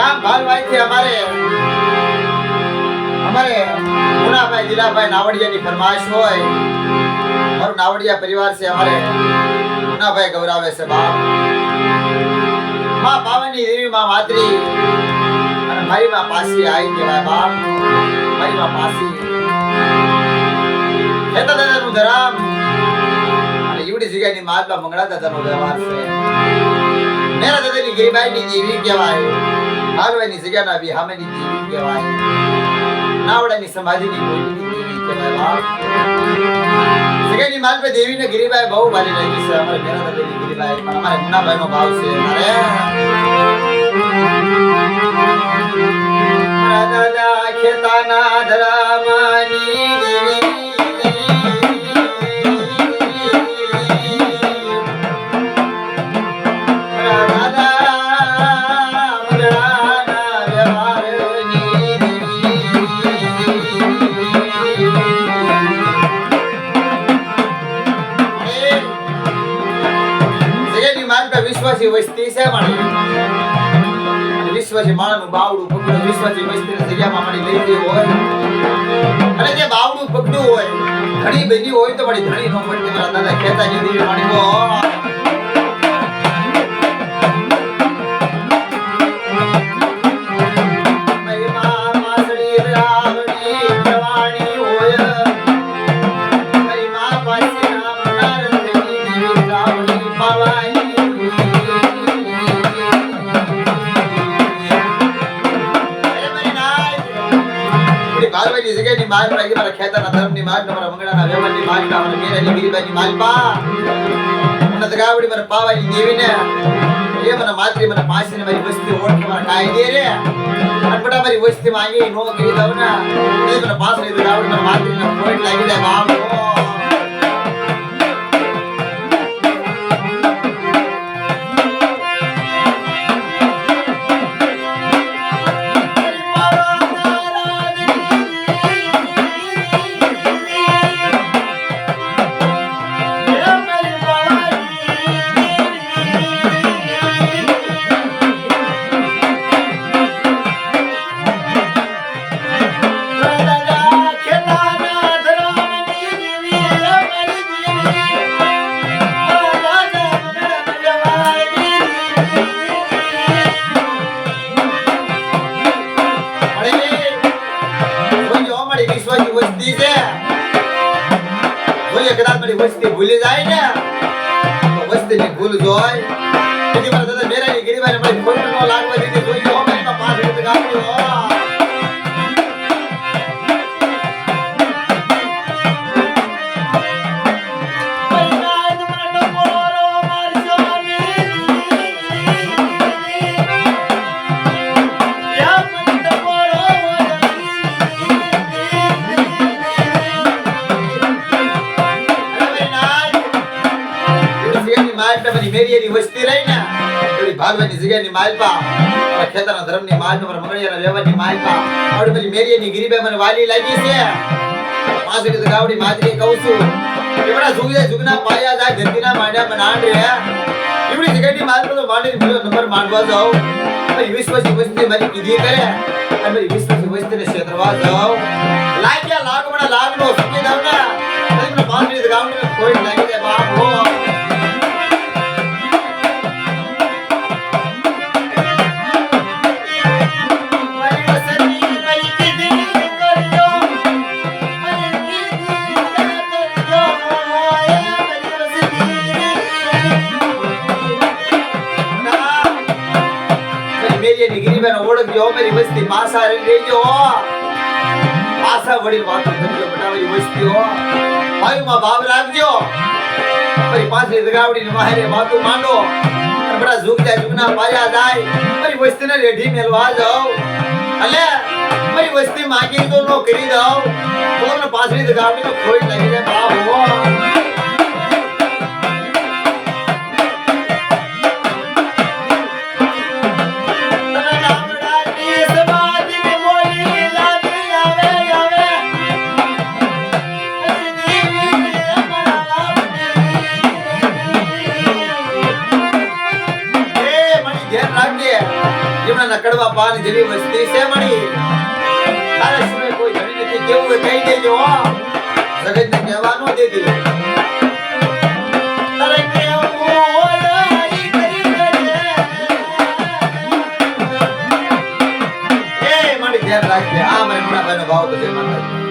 ગામ ભાલવાઈથી અમારે મુનાભાઈ દિલાભાઈ નાવડિયાની ફરમાઈશ હોય. મારું નાવડિયા પરિવાર છે, અમારે મુનાભાઈ ગૌરાવે છે બાપ. માં પાવાની દેવી માં માતરી અને મારી માં પાસી આઈ કહેવાય બાપ. મારી માં પાસી ખેતા દાદાનું ધરામ અને ઈવડી જગ્યાની માતા મંગળા દાદાનો વ્યવહાર છે. મેરા દાદાની ગીરીબાઈની દેવી કહેવાય. હાલવાની જગ્યાના વિહામેની દેવી કહેવાય. નાવડાની સમાધિની કોઈની દેવી કહેવાય બાપ. જગ્યાની માલ પે દેવીને ગીરીબાઈ બહુ ભાલી લાગી છે. અમારે મેરા દાદાની ગીરીબાઈ પણ અમારે મુનાભાઈનો ભાવ છે. મારા દાદા ખેતાના ધરામાની દેવી વિશ્વાસી વસ્તી છે મારી. વિશ્વાસી માણસનું બાવડું પકડ્યું વિશ્વાસી વસ્તીની જગ્યામાં મારી લઈ ગઈ હોય અને જે બાવડું પકડ્યું હોય ઘણી બની હોય તો મારી ધણી નો પડતી. મારા દાદા ખેતાની દેવી મારી નો જગ્યાની માલ પર મારા ખેતરના ધર્મની માલ મારા મંગળાના વ્યવહારની માલ મારા મેરાની ગીરીબાઈની માલ પા મને દગાવડી મારા પાવાની દેવીને એ મને માત્રી મને પાસીને મારી વસ્તી ઓળખી મારા કાઈ દે રે અને બટા મારી વસ્તી માંગી નો કરી દઉં ને એ મને પાસરી દગાવડી મારા માત્રીને પોઈન્ટ લાગી જાય બાપ. વસ્તી ભૂલી જાય ને તો વસ્તીની ભૂલ જોય. તેથી મારા દાદા મેરાની ગીરીબાઈને મારી ખોટ નો લાગવા દીધી જોઈએ. હો મારી માં 5 મિનિટ ગાડી હો મેરીની વસ્તી રહી ને એવી ભાગવાની જગ્યાની માલપા અને ખેતરના ધર્મની માલ પર મંગળિયાના વ્યવહારની માલપા આવડી બધી મેરીની ગીરીબાઈ મને વાલી લાગી છે. પાસડી તો ગાવડી માજરી કહું છું એવડા જુગના પાયા જાય ધરતીના માંડ્યા બનાડ રે એવડી જગ્યાની માલ પર તો માંડી બીજો નંબર માંડવા જાવ. મારી વિશ્વાસી વસ્તી મારી કીધી કરે અને મારી વિશ્વાસી વસ્તીને ક્ષેત્રવા જાવ. લાગ્યા લાગમણા લાગનો સુકી દાવ ને તમને પાસડી તો ગાવડી કોઈ લાગી જાય બાપ હો. ઓળખજો મારી વસ્તી પાસા રહી ગયો પાસા વડીલ વાતો કરજો બનાવી વસ્તી હો ભાઈમાં ભાવ રાખજો. મારી પાસરી દગાવડીને મારે વાતો માંડો અને બડા ઝુકતા ઝુકના પાયા જાય મારી વસ્તીને રેઢી મેલવા જાવ એટલે મારી વસ્તી માંગી તો નો કરી દઉં તો મને પાસરી દગાવડીનો ખોટ લાગી જાય બાપ હો. લીમડાના કડવા પાન જેવી વસ્તી છે મણી. તારા સિવાય કોઈ ધણી નથી, કેવું હોય કહી દેજો હો. જગતને કહેવા ન દેતી. તારે કેવું હોય ઈ કરી દેજે. એ મારી ધ્યાન રાખજે. આ મારી મુનાભાઈનો ભાવ તો છે માતાજી.